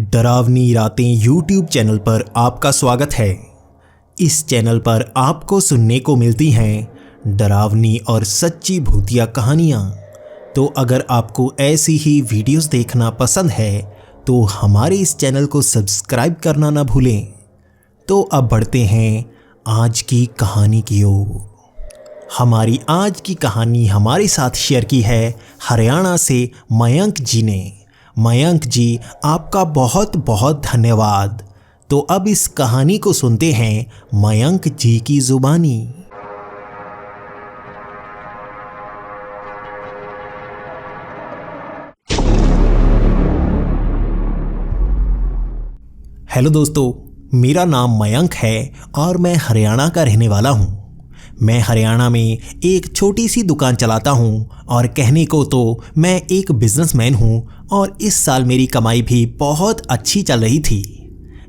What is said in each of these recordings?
डरावनी रातें YouTube channel पर आपका स्वागत है। इस चैनल पर आपको सुनने को मिलती हैं डरावनी और सच्ची भूतिया कहानियाँ। तो अगर आपको ऐसी ही वीडियोस देखना पसंद है तो हमारे इस चैनल को सब्सक्राइब करना ना भूलें। तो अब बढ़ते हैं आज की कहानी की ओर। हमारी आज की कहानी हमारे साथ शेयर की है हरियाणा से मयंक जी ने। मयंक जी, आपका बहुत बहुत धन्यवाद। तो अब इस कहानी को सुनते हैं मयंक जी की जुबानी। हेलो दोस्तों, मेरा नाम मयंक है और मैं हरियाणा का रहने वाला हूँ। मैं हरियाणा में एक छोटी सी दुकान चलाता हूँ और कहने को तो मैं एक बिजनेसमैन हूँ और इस साल मेरी कमाई भी बहुत अच्छी चल रही थी।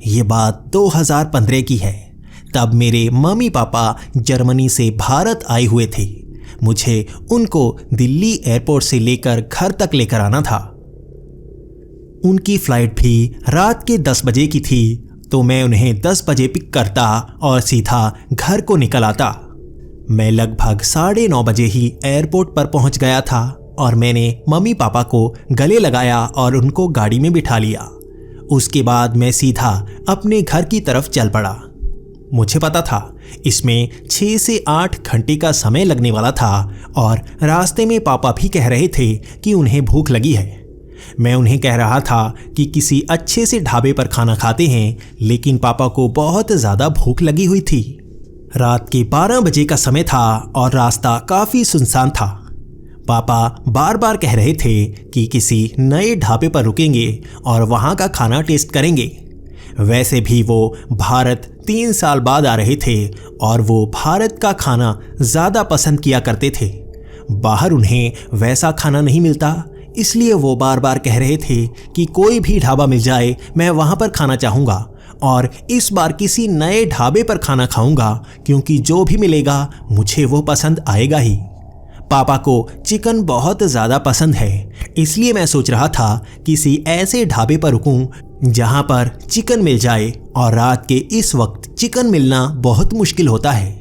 ये बात 2015 की है। तब मेरे मम्मी पापा जर्मनी से भारत आए हुए थे। मुझे उनको दिल्ली एयरपोर्ट से लेकर घर तक लेकर आना था। उनकी फ़्लाइट भी रात के 10 बजे की थी, तो मैं उन्हें 10 बजे पिक करता और सीधा घर को निकल आता। मैं लगभग 9:30 बजे ही एयरपोर्ट पर पहुंच गया था और मैंने मम्मी पापा को गले लगाया और उनको गाड़ी में बिठा लिया। उसके बाद मैं सीधा अपने घर की तरफ चल पड़ा। मुझे पता था इसमें 6 से 8 घंटे का समय लगने वाला था और रास्ते में पापा भी कह रहे थे कि उन्हें भूख लगी है। मैं उन्हें कह रहा था कि किसी अच्छे से ढाबे पर खाना खाते हैं, लेकिन पापा को बहुत ज़्यादा भूख लगी हुई थी। रात के 12 बजे का समय था और रास्ता काफ़ी सुनसान था। पापा बार बार कह रहे थे कि किसी नए ढाबे पर रुकेंगे और वहाँ का खाना टेस्ट करेंगे। वैसे भी वो भारत 3 साल बाद आ रहे थे और वो भारत का खाना ज़्यादा पसंद किया करते थे। बाहर उन्हें वैसा खाना नहीं मिलता, इसलिए वो बार बार कह रहे थे कि कोई भी ढाबा मिल जाए, मैं वहाँ पर खाना चाहूँगा और इस बार किसी नए ढाबे पर खाना खाऊंगा, क्योंकि जो भी मिलेगा मुझे वो पसंद आएगा ही। पापा को चिकन बहुत ज़्यादा पसंद है, इसलिए मैं सोच रहा था किसी ऐसे ढाबे पर रुकूं जहां पर चिकन मिल जाए, और रात के इस वक्त चिकन मिलना बहुत मुश्किल होता है।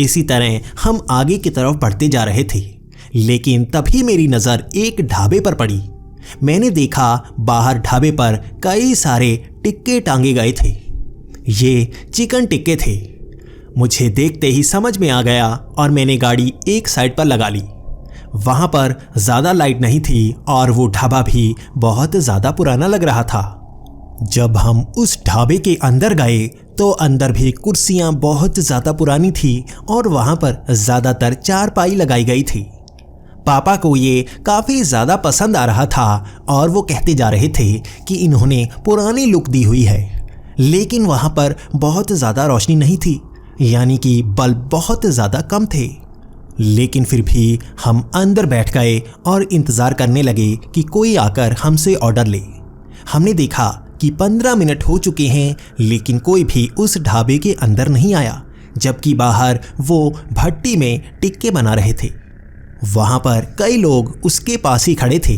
इसी तरह हम आगे की तरफ बढ़ते जा रहे थे, लेकिन तभी मेरी नज़र एक ढाबे पर पड़ी। मैंने देखा बाहर ढाबे पर कई सारे टिक्के टांगे गए थे। ये चिकन टिक्के थे। मुझे देखते ही समझ में आ गया और मैंने गाड़ी एक साइड पर लगा ली। वहाँ पर ज़्यादा लाइट नहीं थी और वो ढाबा भी बहुत ज़्यादा पुराना लग रहा था। जब हम उस ढाबे के अंदर गए तो अंदर भी कुर्सियाँ बहुत ज़्यादा पुरानी थी और वहाँ पर ज़्यादातर चारपाई लगाई गई थी। पापा को ये काफ़ी ज़्यादा पसंद आ रहा था और वो कहते जा रहे थे कि इन्होंने पुरानी लुक दी हुई है, लेकिन वहाँ पर बहुत ज़्यादा रोशनी नहीं थी, यानी कि बल्ब बहुत ज़्यादा कम थे। लेकिन फिर भी हम अंदर बैठ गए और इंतज़ार करने लगे कि कोई आकर हमसे ऑर्डर ले। हमने देखा कि 15 मिनट हो चुके हैं, लेकिन कोई भी उस ढाबे के अंदर नहीं आया, जबकि बाहर वो भट्टी में टिक्के बना रहे थे। वहाँ पर कई लोग उसके पास ही खड़े थे,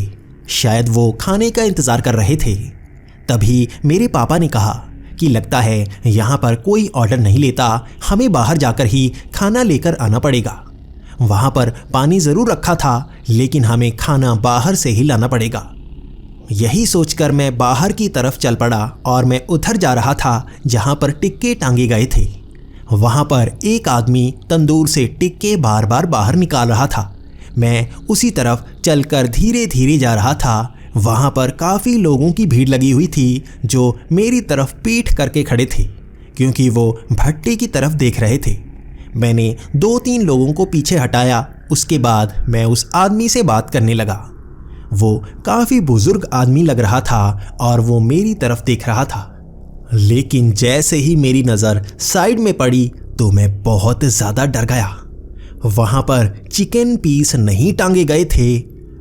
शायद वो खाने का इंतज़ार कर रहे थे। तभी मेरे पापा ने कहा कि लगता है यहाँ पर कोई ऑर्डर नहीं लेता, हमें बाहर जाकर ही खाना लेकर आना पड़ेगा। वहाँ पर पानी ज़रूर रखा था, लेकिन हमें खाना बाहर से ही लाना पड़ेगा। यही सोचकर मैं बाहर की तरफ चल पड़ा और मैं उधर जा रहा था जहाँ पर टिक्के टांगे गए थे। वहाँ पर एक आदमी तंदूर से टिक्के बार बार बाहर निकाल रहा था। मैं उसी तरफ चलकर धीरे धीरे जा रहा था। वहाँ पर काफ़ी लोगों की भीड़ लगी हुई थी जो मेरी तरफ पीठ करके खड़े थे, क्योंकि वो भट्टी की तरफ देख रहे थे। मैंने 2-3 लोगों को पीछे हटाया। उसके बाद मैं उस आदमी से बात करने लगा। वो काफ़ी बुजुर्ग आदमी लग रहा था और वो मेरी तरफ देख रहा था। लेकिन जैसे ही मेरी नज़र साइड में पड़ी तो मैं बहुत ज़्यादा डर गया। वहाँ पर चिकन पीस नहीं टांगे गए थे,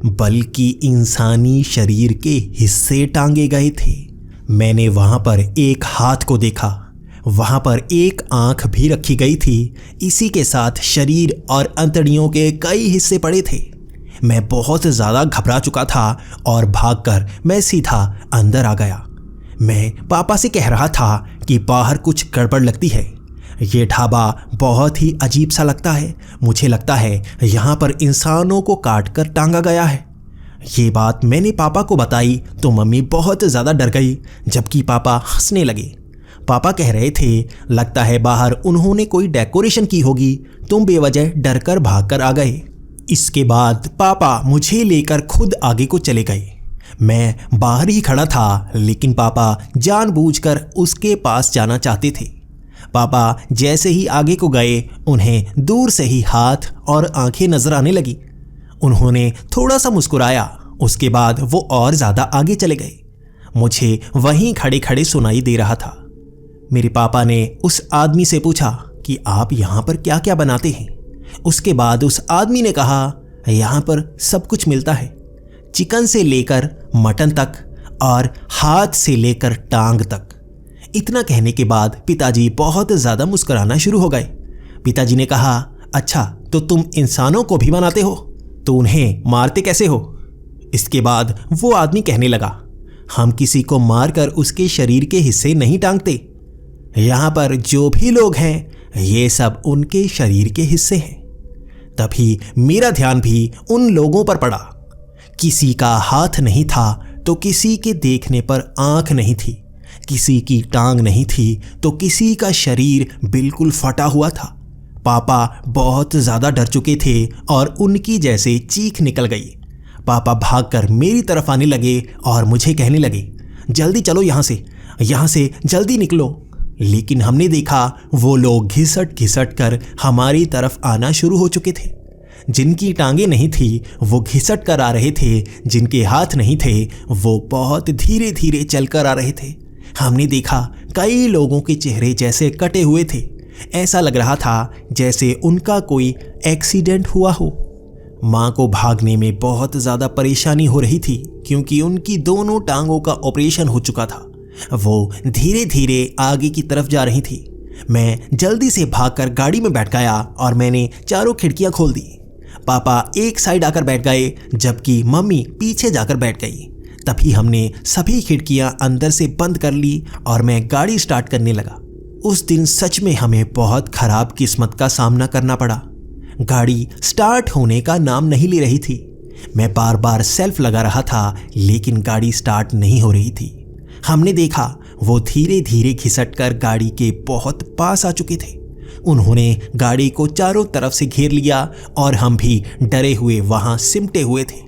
बल्कि इंसानी शरीर के हिस्से टांगे गए थे। मैंने वहाँ पर एक हाथ को देखा, वहाँ पर एक आँख भी रखी गई थी। इसी के साथ शरीर और अंतड़ियों के कई हिस्से पड़े थे। मैं बहुत ज़्यादा घबरा चुका था और भागकर मैं सीधा अंदर आ गया। मैं पापा से कह रहा था कि बाहर कुछ गड़बड़ लगती है। ये ढाबा बहुत ही अजीब सा लगता है। मुझे लगता है यहाँ पर इंसानों को काट कर टांगा गया है। ये बात मैंने पापा को बताई तो मम्मी बहुत ज़्यादा डर गई, जबकि पापा हंसने लगे। पापा कह रहे थे, लगता है बाहर उन्होंने कोई डेकोरेशन की होगी, तुम बेवजह डर कर भाग कर आ गए। इसके बाद पापा मुझे लेकर खुद आगे को चले गए। मैं बाहर ही खड़ा था, लेकिन पापा जानबूझकर उसके पास जाना चाहते थे। पापा जैसे ही आगे को गए, उन्हें दूर से ही हाथ और आंखें नजर आने लगी। उन्होंने थोड़ा सा मुस्कुराया, उसके बाद वो और ज़्यादा आगे चले गए। मुझे वहीं खड़े खड़े सुनाई दे रहा था। मेरे पापा ने उस आदमी से पूछा कि आप यहाँ पर क्या क्या बनाते हैं। उसके बाद उस आदमी ने कहा, यहाँ पर सब कुछ मिलता है, चिकन से लेकर मटन तक और हाथ से लेकर टांग तक। इतना कहने के बाद पिताजी बहुत ज़्यादा मुस्कुराना शुरू हो गए। पिताजी ने कहा, अच्छा तो तुम इंसानों को भी बनाते हो, तो उन्हें मारते कैसे हो? इसके बाद वो आदमी कहने लगा, हम किसी को मारकर उसके शरीर के हिस्से नहीं टांगते। यहाँ पर जो भी लोग हैं ये सब उनके शरीर के हिस्से हैं। तभी मेरा ध्यान भी उन लोगों पर पड़ा। किसी का हाथ नहीं था तो किसी के देखने पर आंख नहीं थी, किसी की टांग नहीं थी तो किसी का शरीर बिल्कुल फटा हुआ था। पापा बहुत ज़्यादा डर चुके थे और उनकी जैसे चीख निकल गई। पापा भागकर मेरी तरफ आने लगे और मुझे कहने लगे, जल्दी चलो यहाँ से जल्दी निकलो। लेकिन हमने देखा वो लोग घिसट घिसट कर हमारी तरफ आना शुरू हो चुके थे। जिनकी टांगे नहीं थी वो घिसट कर आ रहे थे, जिनके हाथ नहीं थे वो बहुत धीरे धीरे चल कर आ रहे थे। हमने देखा कई लोगों के चेहरे जैसे कटे हुए थे। ऐसा लग रहा था जैसे उनका कोई एक्सीडेंट हुआ हो। माँ को भागने में बहुत ज़्यादा परेशानी हो रही थी, क्योंकि उनकी दोनों टांगों का ऑपरेशन हो चुका था। वो धीरे धीरे आगे की तरफ जा रही थी। मैं जल्दी से भागकर गाड़ी में बैठ गया और मैंने चारों खिड़कियां खोल दी। पापा एक साइड आकर बैठ गए, जबकि मम्मी पीछे जाकर बैठ गई। तभी हमने सभी खिड़कियां अंदर से बंद कर ली और मैं गाड़ी स्टार्ट करने लगा। उस दिन सच में हमें बहुत खराब किस्मत का सामना करना पड़ा। गाड़ी स्टार्ट होने का नाम नहीं ले रही थी। मैं बार बार सेल्फ लगा रहा था, लेकिन गाड़ी स्टार्ट नहीं हो रही थी। हमने देखा वो धीरे धीरे खिसटकर गाड़ी के बहुत पास आ चुके थे। उन्होंने गाड़ी को चारों तरफ से घेर लिया और हम भी डरे हुए वहां सिमटे हुए थे।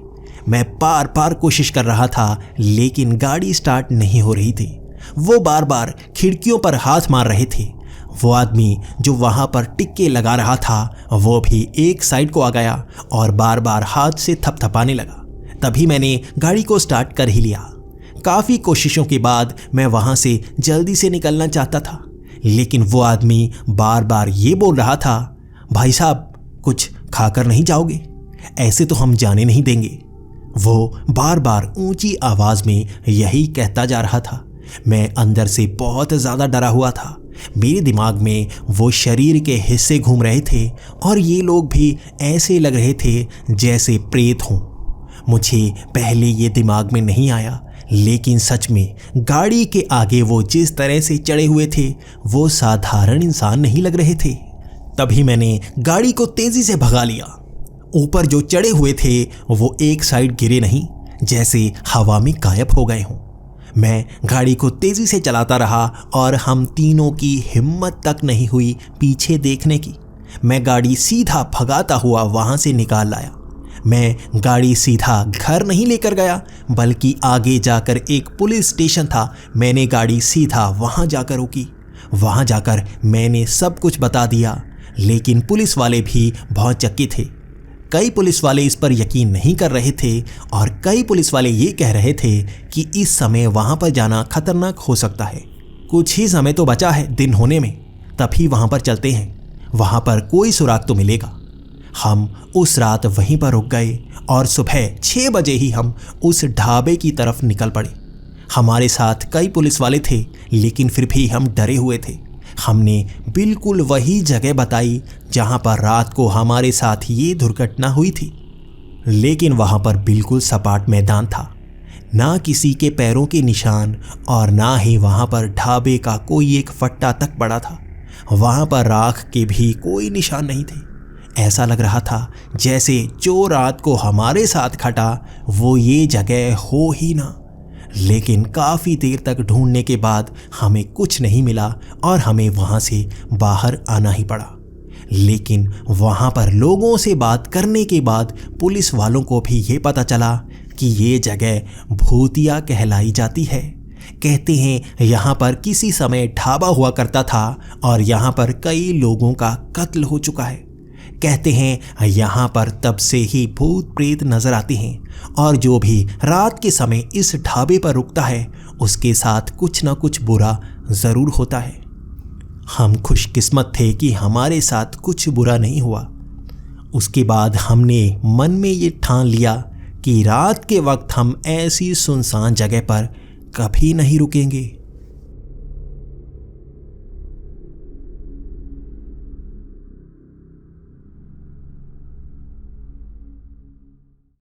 मैं बार बार कोशिश कर रहा था, लेकिन गाड़ी स्टार्ट नहीं हो रही थी। वो बार बार खिड़कियों पर हाथ मार रहे थे। वो आदमी जो वहां पर टिक्के लगा रहा था वो भी एक साइड को आ गया और बार बार हाथ से थपथपाने लगा। तभी मैंने गाड़ी को स्टार्ट कर ही लिया। काफ़ी कोशिशों के बाद मैं वहां से जल्दी से निकलना चाहता था, लेकिन वो आदमी बार बार ये बोल रहा था, भाई साहब कुछ खाकर नहीं जाओगे? ऐसे तो हम जाने नहीं देंगे। वो बार बार ऊंची आवाज़ में यही कहता जा रहा था। मैं अंदर से बहुत ज़्यादा डरा हुआ था। मेरे दिमाग में वो शरीर के हिस्से घूम रहे थे और ये लोग भी ऐसे लग रहे थे जैसे प्रेत हों। मुझे पहले ये दिमाग में नहीं आया, लेकिन सच में गाड़ी के आगे वो जिस तरह से चढ़े हुए थे वो साधारण इंसान नहीं लग रहे थे। तभी मैंने गाड़ी को तेज़ी से भगा लिया। ऊपर जो चढ़े हुए थे वो एक साइड गिरे नहीं, जैसे हवा में गायब हो गए हों। मैं गाड़ी को तेज़ी से चलाता रहा और हम तीनों की हिम्मत तक नहीं हुई पीछे देखने की। मैं गाड़ी सीधा भगाता हुआ वहाँ से निकाल लाया। मैं गाड़ी सीधा घर नहीं लेकर गया, बल्कि आगे जाकर एक पुलिस स्टेशन था। मैंने गाड़ी सीधा वहाँ जाकर रुकी। वहाँ जाकर मैंने सब कुछ बता दिया, लेकिन पुलिस वाले भी बहुत चक्के थे। कई पुलिस वाले इस पर यकीन नहीं कर रहे थे और कई पुलिस वाले ये कह रहे थे कि इस समय वहाँ पर जाना खतरनाक हो सकता है। कुछ ही समय तो बचा है दिन होने में, तभी वहाँ पर चलते हैं, वहाँ पर कोई सुराग तो मिलेगा। हम उस रात वहीं पर रुक गए और सुबह 6 बजे ही हम उस ढाबे की तरफ निकल पड़े। हमारे साथ कई पुलिस वाले थे, लेकिन फिर भी हम डरे हुए थे। हमने बिल्कुल वही जगह बताई जहां पर रात को हमारे साथ ये दुर्घटना हुई थी, लेकिन वहां पर बिल्कुल सपाट मैदान था। ना किसी के पैरों के निशान और ना ही वहाँ पर ढाबे का कोई एक फट्टा तक पड़ा था। वहाँ पर राख के भी कोई निशान नहीं थे। ऐसा लग रहा था जैसे जो रात को हमारे साथ खटा वो ये जगह हो ही ना। लेकिन काफ़ी देर तक ढूंढने के बाद हमें कुछ नहीं मिला और हमें वहाँ से बाहर आना ही पड़ा। लेकिन वहाँ पर लोगों से बात करने के बाद पुलिस वालों को भी ये पता चला कि ये जगह भूतिया कहलाई जाती है। कहते हैं यहाँ पर किसी समय ढाबा हुआ करता था और यहाँ पर कई लोगों का कत्ल हो चुका है। कहते हैं यहाँ पर तब से ही भूत प्रेत नजर आते हैं और जो भी रात के समय इस ढाबे पर रुकता है उसके साथ कुछ ना कुछ बुरा ज़रूर होता है। हम खुशकिस्मत थे कि हमारे साथ कुछ बुरा नहीं हुआ। उसके बाद हमने मन में ये ठान लिया कि रात के वक्त हम ऐसी सुनसान जगह पर कभी नहीं रुकेंगे।